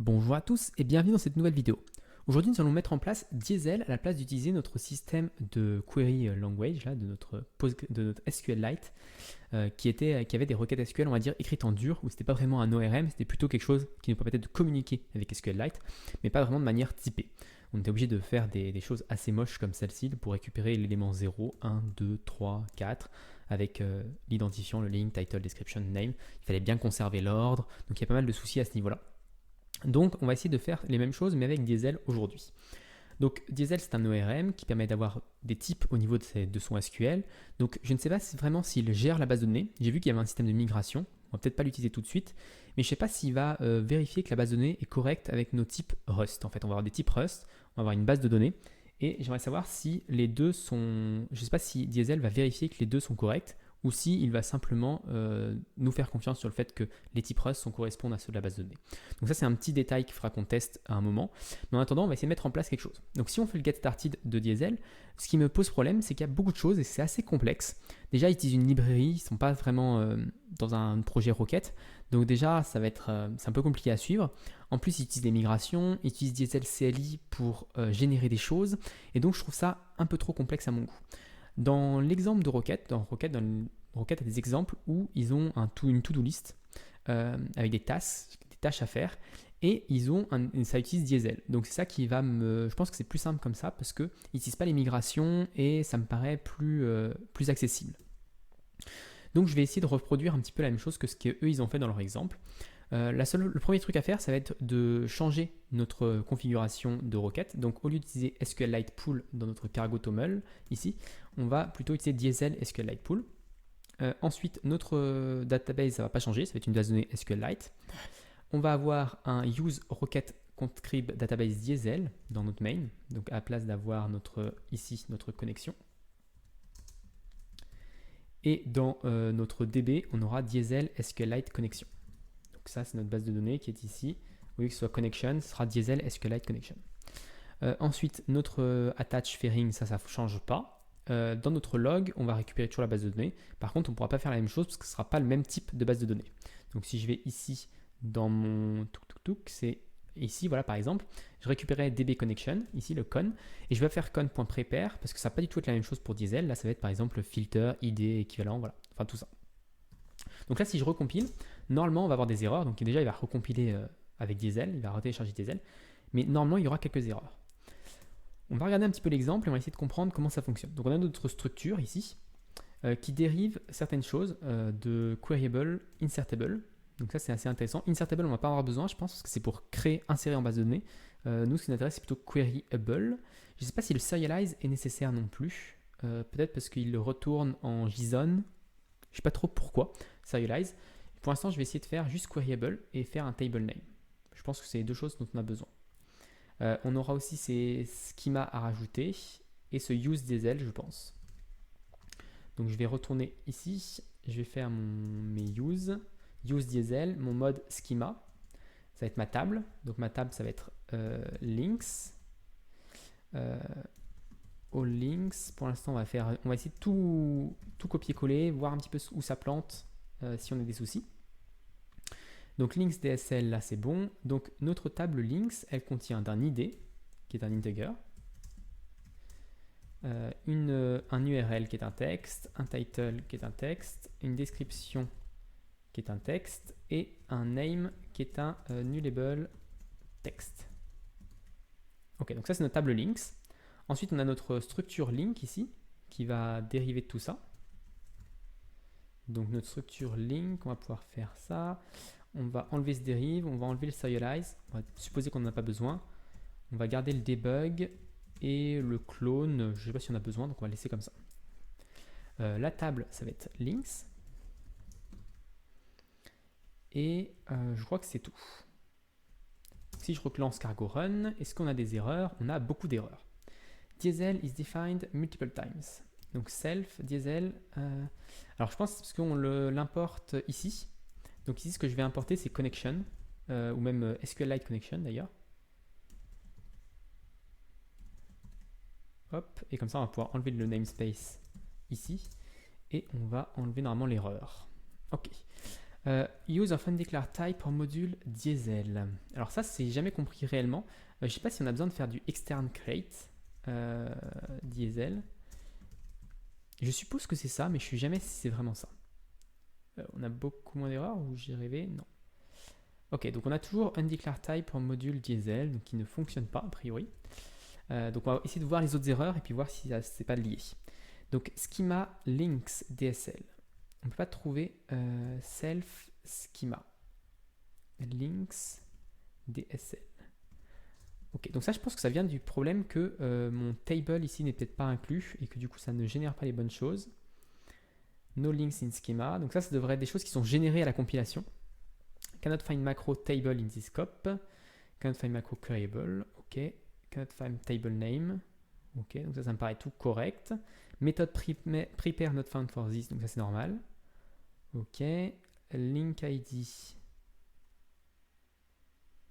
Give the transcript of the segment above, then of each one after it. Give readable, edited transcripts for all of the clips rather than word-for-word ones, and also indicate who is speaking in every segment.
Speaker 1: Bonjour à tous et bienvenue dans cette nouvelle vidéo. Aujourd'hui nous allons mettre en place Diesel à la place d'utiliser notre système de query language là, de notre SQLite qui avait des requêtes SQL on va dire écrites en dur où c'était pas vraiment un ORM, c'était plutôt quelque chose qui nous permettait de communiquer avec SQLite mais pas vraiment de manière typée. On était obligé de faire des choses assez moches comme celle-ci pour récupérer l'élément 0, 1, 2, 3, 4 avec l'identifiant, le link, title, description, name. Il fallait bien conserver l'ordre, donc il y a pas mal de soucis à ce niveau-là. Donc on va essayer de faire les mêmes choses mais avec Diesel aujourd'hui. Donc Diesel c'est un ORM qui permet d'avoir des types au niveau de son SQL. Donc je ne sais pas vraiment s'il gère la base de données. J'ai vu qu'il y avait un système de migration. On va peut-être pas l'utiliser tout de suite. Mais je ne sais pas s'il va vérifier que la base de données est correcte avec nos types Rust. En fait on va avoir des types Rust, on va avoir une base de données. Et j'aimerais savoir si les deux sont... Je ne sais pas si Diesel va vérifier que les deux sont corrects ou si il va simplement nous faire confiance sur le fait que les types Rust correspondent à ceux de la base de données. Donc ça c'est un petit détail qu'il fera qu'on teste à un moment. Mais en attendant on va essayer de mettre en place quelque chose. Donc si on fait le get started de Diesel, ce qui me pose problème c'est qu'il y a beaucoup de choses et c'est assez complexe. Déjà ils utilisent une librairie, ils ne sont pas vraiment dans un projet Rocket. Donc déjà ça va être c'est un peu compliqué à suivre. En plus ils utilisent des migrations, ils utilisent Diesel CLI pour générer des choses. Et donc je trouve ça un peu trop complexe à mon goût. Dans l'exemple de Rocket, Rocket a des exemples où ils ont une to-do list avec des tâches à faire et ça utilise Diesel. Donc c'est ça qui va je pense que c'est plus simple comme ça parce qu'ils n'utilisent pas les migrations et ça me paraît plus accessible. Donc je vais essayer de reproduire un petit peu la même chose que ce qu'eux ils ont fait dans leur exemple. Le premier truc à faire, ça va être de changer notre configuration de requête. Donc au lieu d'utiliser SQLite Pool dans notre cargo toml, ici, on va plutôt utiliser Diesel SQLite Pool. Ensuite, notre database, ça ne va pas changer, ça va être une base de données SQLite. On va avoir un use rocket conscript database Diesel dans notre main, donc à la place d'avoir ici notre connexion. Et dans notre DB, on aura Diesel SQLite connexion. Donc ça, c'est notre base de données qui est ici. Au lieu que ce soit connection, ce sera Diesel SQLite connection. Ensuite, notre attach fairing, ça ne change pas. Dans notre log, on va récupérer toujours la base de données. Par contre, on ne pourra pas faire la même chose parce que ce ne sera pas le même type de base de données. Donc si je vais ici dans mon c'est ici, voilà par exemple, je récupérais DB connection, ici le con, et je vais faire con.prepare parce que ça ne va pas du tout être la même chose pour Diesel. Là, ça va être par exemple filter, ID, équivalent, voilà, enfin tout ça. Donc là, si je recompile, normalement, on va avoir des erreurs. Donc déjà, il va recompiler avec Diesel, il va retélécharger Diesel, mais normalement, il y aura quelques erreurs. On va regarder un petit peu l'exemple et on va essayer de comprendre comment ça fonctionne. Donc on a notre structure ici qui dérive certaines choses de queryable, insertable. Donc ça c'est assez intéressant. Insertable on ne va pas avoir besoin je pense parce que c'est pour créer, insérer en base de données. Nous ce qui nous intéresse c'est plutôt queryable. Je ne sais pas si le serialize est nécessaire non plus. Peut-être parce qu'il le retourne en JSON. Je ne sais pas trop pourquoi serialize. Pour l'instant je vais essayer de faire juste queryable et faire un table name. Je pense que c'est les deux choses dont on a besoin. On aura aussi ces schemas à rajouter et ce use Diesel je pense. Donc je vais retourner ici, je vais faire mes use Diesel, mon mode schema, ça va être ma table, donc ma table ça va être links, all links, pour l'instant on va essayer de tout copier-coller, voir un petit peu où ça plante si on a des soucis. Donc links DSL là c'est bon, donc notre table links elle contient d'un ID qui est un integer, un URL qui est un texte, un title qui est un texte, une description qui est un texte et un name qui est un nullable text. Ok, donc ça c'est notre table links. Ensuite on a notre structure link ici qui va dériver de tout ça. Donc notre structure link, on va pouvoir faire ça. On va enlever ce dérive, on va enlever le serialize, on va supposer qu'on n'en a pas besoin. On va garder le debug et le clone, je ne sais pas si on a besoin, donc on va laisser comme ça. La table, ça va être links. Et je crois que c'est tout. Si je relance cargo run, est-ce qu'on a des erreurs? On a beaucoup d'erreurs. Diesel is defined multiple times. Donc self, diesel. Alors je pense parce qu'on l'importe ici. Donc ici, ce que je vais importer, c'est connection, ou même SQLite connection d'ailleurs. Hop, et comme ça, on va pouvoir enlever le namespace ici. Et on va enlever normalement l'erreur. Ok. Use of undeclared type pour module diesel. Alors ça, c'est jamais compris réellement. Je ne sais pas si on a besoin de faire du extern crate diesel. Je suppose que c'est ça, mais je ne sais jamais si c'est vraiment ça. On a beaucoup moins d'erreurs ou j'ai rêvé? Non. Ok, donc on a toujours undeclared type pour module diesel, donc qui ne fonctionne pas a priori. Donc on va essayer de voir les autres erreurs et puis voir si c'est pas lié. Donc schema links DSL. On ne peut pas trouver self schema links DSL. Ok, donc ça je pense que ça vient du problème que mon table ici n'est peut-être pas inclus et que du coup ça ne génère pas les bonnes choses. No links in schema. Donc ça devrait être des choses qui sont générées à la compilation. Cannot find macro table in this scope. Cannot find macro queryable. Ok. Cannot find table name. Ok, donc ça me paraît tout correct. Méthode prepare not found for this. Donc ça c'est normal. Ok. Link ID.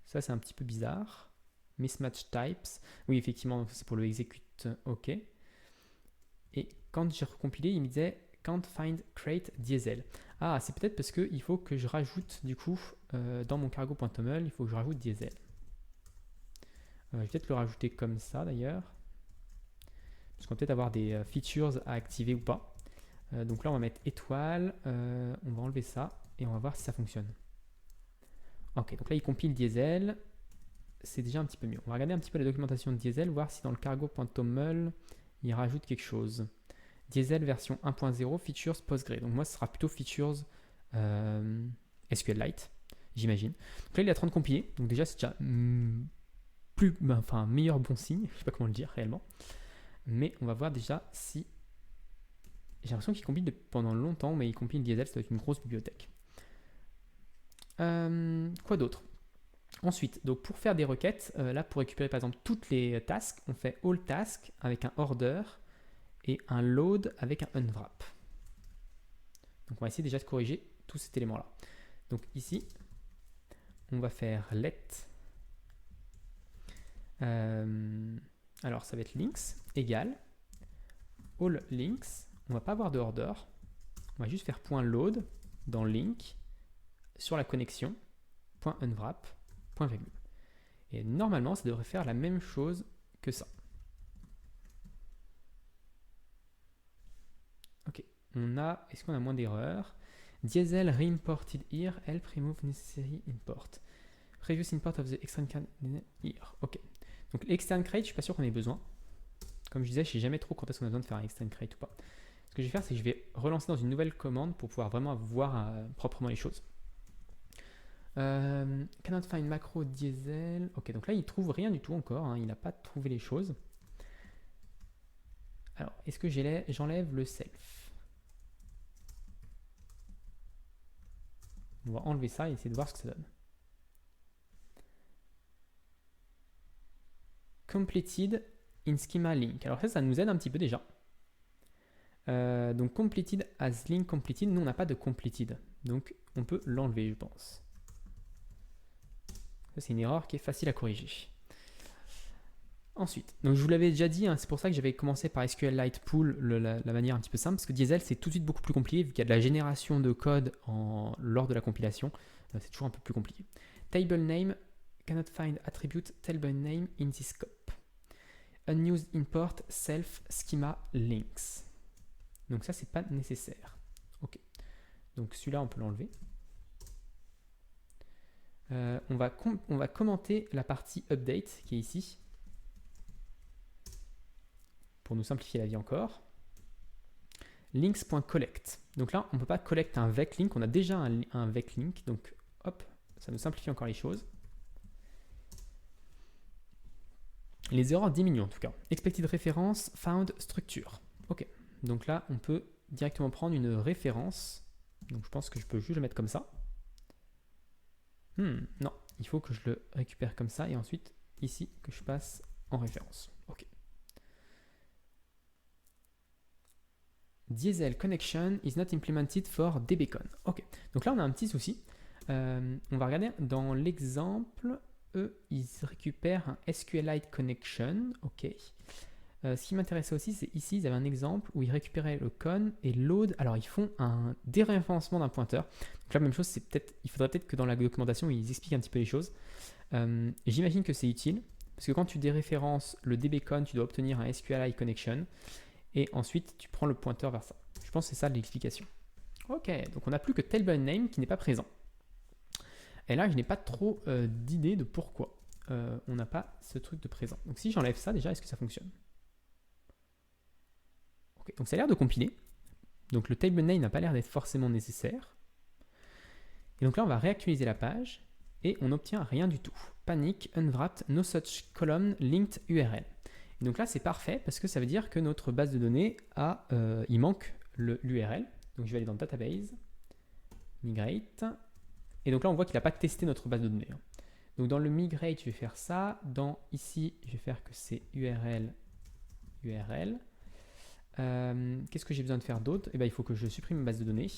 Speaker 1: Ça c'est un petit peu bizarre. Mismatch types. Oui, effectivement, c'est pour le execute. Ok. Et quand j'ai recompilé, il me disait can't find crate diesel. Ah, c'est peut-être parce qu'il faut que je rajoute du coup dans mon cargo.toml, il faut que je rajoute diesel. Je vais peut-être le rajouter comme ça d'ailleurs. Parce qu'on va peut-être avoir des features à activer ou pas. Donc là, on va mettre étoile, on va enlever ça et on va voir si ça fonctionne. Ok, donc là, il compile diesel. C'est déjà un petit peu mieux. On va regarder un petit peu la documentation de diesel, voir si dans le cargo.toml, il rajoute quelque chose. Diesel version 1.0, features Postgre. Donc moi, ce sera plutôt features SQLite, j'imagine. Donc là, il est en train de compiler. Donc déjà, c'est déjà meilleur bon signe. Je ne sais pas comment le dire réellement. Mais on va voir déjà si... J'ai l'impression qu'il compile pendant longtemps, mais il compile diesel, ça doit être une grosse bibliothèque. Quoi d'autre? Ensuite, donc pour faire des requêtes, là pour récupérer par exemple toutes les tasks, on fait all task avec un order et un load avec un unwrap. Donc on va essayer déjà de corriger tout cet élément là. Donc ici, on va faire let. Alors ça va être links égale all links. On va pas avoir de order. On va juste faire point .load dans link sur la connexion point .unwrap point virgule. Et normalement, ça devrait faire la même chose que ça. Ok, est-ce qu'on a moins d'erreurs? Diesel reimported here, help remove necessary import. Previous import of the external crate here. Ok, donc l'external crate, je suis pas sûr qu'on ait besoin. Comme je disais, je sais jamais trop quand est-ce qu'on a besoin de faire un external crate ou pas. Ce que je vais faire, c'est que je vais relancer dans une nouvelle commande pour pouvoir vraiment voir proprement les choses. Cannot find macro diesel. Ok, donc là il trouve rien du tout encore, hein, il n'a pas trouvé les choses. Alors, est-ce que j'enlève le self? On va enlever ça et essayer de voir ce que ça donne. Completed in schema link. Alors ça nous aide un petit peu déjà. Donc completed as link completed, nous on n'a pas de completed, donc on peut l'enlever je pense. C'est une erreur qui est facile à corriger. Ensuite, donc je vous l'avais déjà dit, hein, c'est pour ça que j'avais commencé par SQLite Pool, la manière un petit peu simple, parce que Diesel c'est tout de suite beaucoup plus compliqué, vu qu'il y a de la génération de code lors de la compilation, c'est toujours un peu plus compliqué. Table name, cannot find attribute table name in this scope. Unused import self schema links. Donc ça, c'est pas nécessaire. Ok. Donc celui-là, on peut l'enlever. On va commenter la partie update qui est ici. Pour nous simplifier la vie encore. Links.collect. Donc là, on ne peut pas collect un veclink. On a déjà un veclink. Donc hop, ça nous simplifie encore les choses. Les erreurs diminuent en tout cas. Expected reference, found structure. Ok. Donc là, on peut directement prendre une référence. Donc je pense que je peux juste le mettre comme ça. Non, il faut que je le récupère comme ça et ensuite ici que je passe en référence. Ok. Diesel connection is not implemented for dbcon. Ok. Donc là, on a un petit souci. On va regarder dans l'exemple. Eux, ils récupèrent un SQLite connection. Ok. Ce qui m'intéressait aussi, c'est ici, ils avaient un exemple où ils récupéraient le con et load. Alors, ils font un déréférencement d'un pointeur. Donc là, même chose, il faudrait peut-être que dans la documentation, ils expliquent un petit peu les choses. J'imagine que c'est utile, parce que quand tu déréférences le dbcon, tu dois obtenir un SQLi connection, et ensuite, tu prends le pointeur vers ça. Je pense que c'est ça l'explication. Ok, donc on n'a plus que table name qui n'est pas présent. Et là, je n'ai pas trop d'idée de pourquoi on n'a pas ce truc de présent. Donc si j'enlève ça, déjà, est-ce que ça fonctionne? Ok, donc ça a l'air de compiler. Donc le table name n'a pas l'air d'être forcément nécessaire. Et donc là, on va réactualiser la page et on n'obtient rien du tout. Panic, unwrapped, no such column, linked URL. Et donc là, c'est parfait parce que ça veut dire que notre base de données il manque l'URL. Donc je vais aller dans Database, Migrate. Et donc là, on voit qu'il n'a pas testé notre base de données. Donc dans le Migrate, je vais faire ça. Ici, je vais faire que c'est URL. Qu'est-ce que j'ai besoin de faire d'autre? Eh bien, il faut que je supprime ma base de données,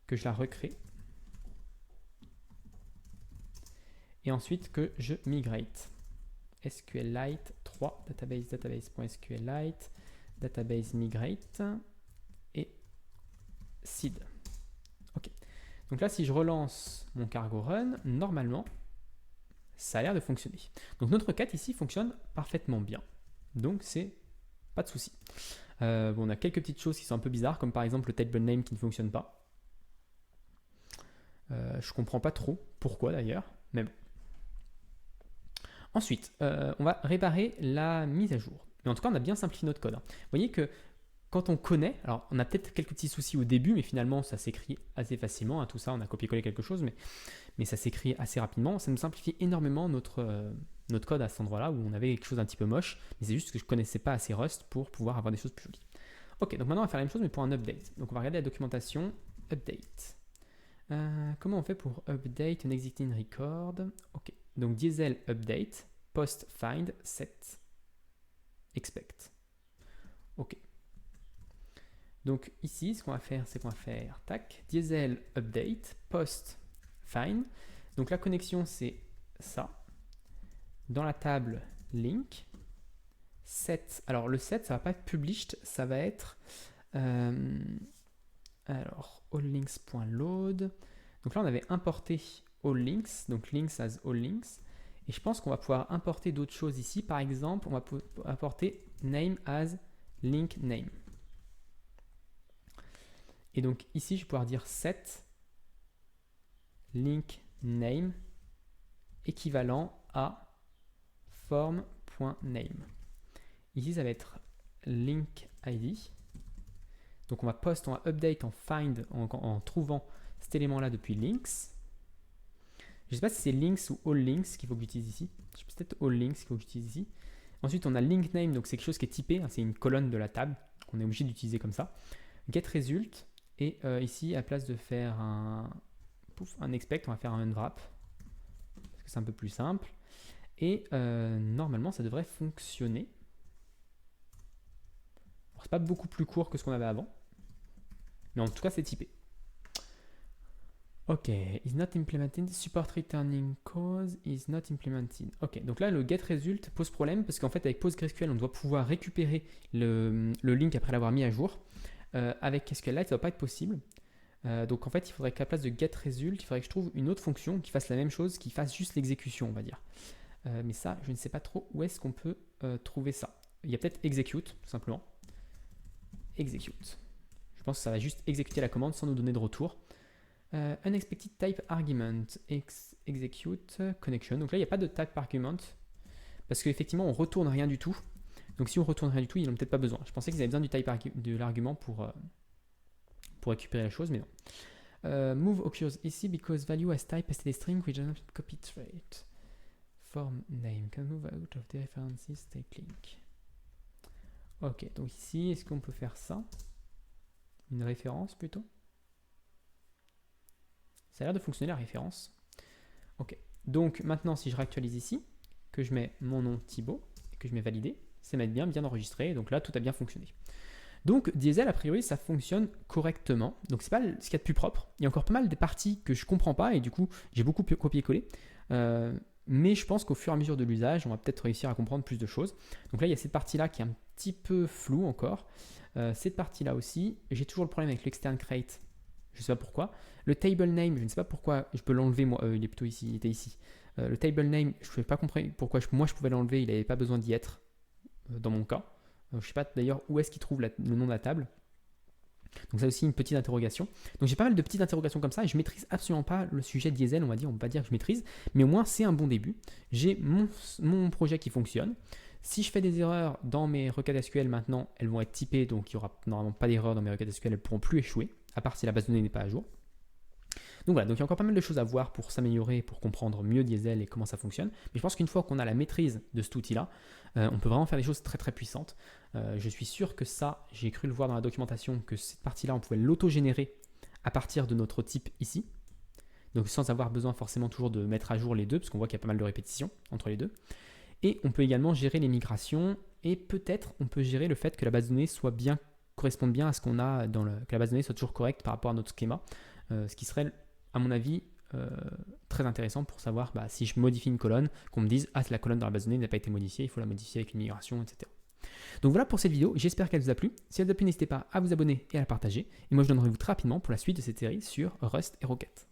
Speaker 1: que je la recrée, et ensuite que je migrate. SQLite 3, database.sqlite, database migrate et seed. Ok. Donc là, si je relance mon cargo run, normalement, ça a l'air de fonctionner. Donc notre quête ici fonctionne parfaitement bien. Donc c'est pas de souci. On a quelques petites choses qui sont un peu bizarres, comme par exemple le table name qui ne fonctionne pas. Je comprends pas trop pourquoi d'ailleurs, mais bon. Ensuite, on va réparer la mise à jour. Mais en tout cas, on a bien simplifié notre code. Vous voyez que quand on connaît, alors on a peut-être quelques petits soucis au début, mais finalement ça s'écrit assez facilement. Tout ça, on a copié-collé quelque chose, mais ça s'écrit assez rapidement. Ça nous simplifie énormément notre code à cet endroit-là où on avait quelque chose d'un petit peu moche, mais c'est juste que je ne connaissais pas assez Rust pour pouvoir avoir des choses plus jolies. Ok, donc maintenant on va faire la même chose mais pour un update. Donc on va regarder la documentation, update. Comment on fait pour update an existing record? Ok, donc diesel update, post find, set, expect. Ok. Donc ici, ce qu'on va faire, c'est qu'on va faire tac, diesel update, post find. Donc la connexion, c'est ça. Dans la table link, set. Alors le set, ça va pas être published, ça va être alors alllinks.load. Donc là, on avait importé alllinks, donc links as alllinks. Et je pense qu'on va pouvoir importer d'autres choses ici. Par exemple, on va importer name as link name. Et donc ici, je vais pouvoir dire set link name équivalent à form.name. Ici, ça va être link ID. Donc on va update en find en trouvant cet élément-là depuis links. Je ne sais pas si c'est links ou all links qu'il faut que j'utilise ici. C'est peut-être all links qu'il faut que j'utilise ici. Ensuite, on a link name, donc c'est quelque chose qui est typé, c'est une colonne de la table qu'on est obligé d'utiliser comme ça. Get result, et ici, à place de faire un expect, on va faire un unwrap, parce que c'est un peu plus simple. Et normalement, ça devrait fonctionner. C'est pas beaucoup plus court que ce qu'on avait avant, mais en tout cas, c'est typé. Ok, is not implemented, support returning cause is not implemented. Ok, donc là le get result pose problème parce qu'en fait avec PostgreSQL on doit pouvoir récupérer le link après l'avoir mis à jour. Avec SQLite ça ne va pas être possible. Donc en fait il faudrait qu'à la place de get result, il faudrait que je trouve une autre fonction qui fasse la même chose, qui fasse juste l'exécution on va dire. Mais ça je ne sais pas trop où est-ce qu'on peut trouver ça. Il y a peut-être execute tout simplement. Execute. Je pense que ça va juste exécuter la commande sans nous donner de retour. Unexpected type argument, execute connection. Donc là, il n'y a pas de type argument parce qu'effectivement, on retourne rien du tout. Donc si on retourne rien du tout, ils n'ont peut-être pas besoin. Je pensais qu'ils avaient besoin du type de l'argument pour récupérer la chose, mais non. Move occurs ici because value as type std string which does not copy trait. Form name can move out of the references take link. Ok, donc ici, est-ce qu'on peut faire ça? Une référence plutôt? Ça a l'air de fonctionner la référence. Ok. Donc maintenant, si je réactualise ici, que je mets mon nom Thibaut, et que je mets valider, ça va être bien enregistré. Donc là, tout a bien fonctionné. Donc Diesel, a priori, ça fonctionne correctement. Donc c'est pas ce qu'il y a de plus propre. Il y a encore pas mal de parties que je comprends pas et du coup, j'ai beaucoup copié-collé. Mais mais je pense qu'au fur et à mesure de l'usage, on va peut-être réussir à comprendre plus de choses. Donc là, il y a cette partie-là qui est un petit peu floue encore. Cette partie-là aussi, j'ai toujours le problème avec l'extern create. Je ne sais pas pourquoi. Le table name, je ne sais pas pourquoi je peux l'enlever. Moi, il est plutôt ici, il était ici. Le table name, je ne pouvais pas comprendre pourquoi moi je pouvais l'enlever. Il n'avait pas besoin d'y être dans mon cas. Je ne sais pas d'ailleurs où est-ce qu'il trouve le nom de la table. Donc ça aussi une petite interrogation. Donc j'ai pas mal de petites interrogations comme ça et je maîtrise absolument pas le sujet diesel, on va pas dire que je maîtrise, mais au moins c'est un bon début. J'ai mon projet qui fonctionne. Si je fais des erreurs dans mes requêtes SQL maintenant, elles vont être typées, donc il n'y aura normalement pas d'erreur dans mes requêtes SQL, elles ne pourront plus échouer, à part si la base de données n'est pas à jour. Donc voilà, donc il y a encore pas mal de choses à voir pour s'améliorer, pour comprendre mieux Diesel et comment ça fonctionne. Mais je pense qu'une fois qu'on a la maîtrise de cet outil-là, on peut vraiment faire des choses très très puissantes. Je suis sûr que ça, j'ai cru le voir dans la documentation, que cette partie-là, on pouvait l'auto-générer à partir de notre type ici. Donc sans avoir besoin forcément toujours de mettre à jour les deux, parce qu'on voit qu'il y a pas mal de répétitions entre les deux. Et on peut également gérer les migrations et peut-être on peut gérer le fait que la base de données corresponde bien à ce qu'on a que la base de données soit toujours correcte par rapport à notre schéma, ce qui serait à mon avis très intéressant pour savoir si je modifie une colonne, qu'on me dise la colonne dans la base de données n'a pas été modifiée, il faut la modifier avec une migration, etc. Donc voilà pour cette vidéo, j'espère qu'elle vous a plu. Si elle vous a plu, n'hésitez pas à vous abonner et à la partager. Et moi je donne rendez-vous très rapidement pour la suite de cette série sur Rust et Rocket.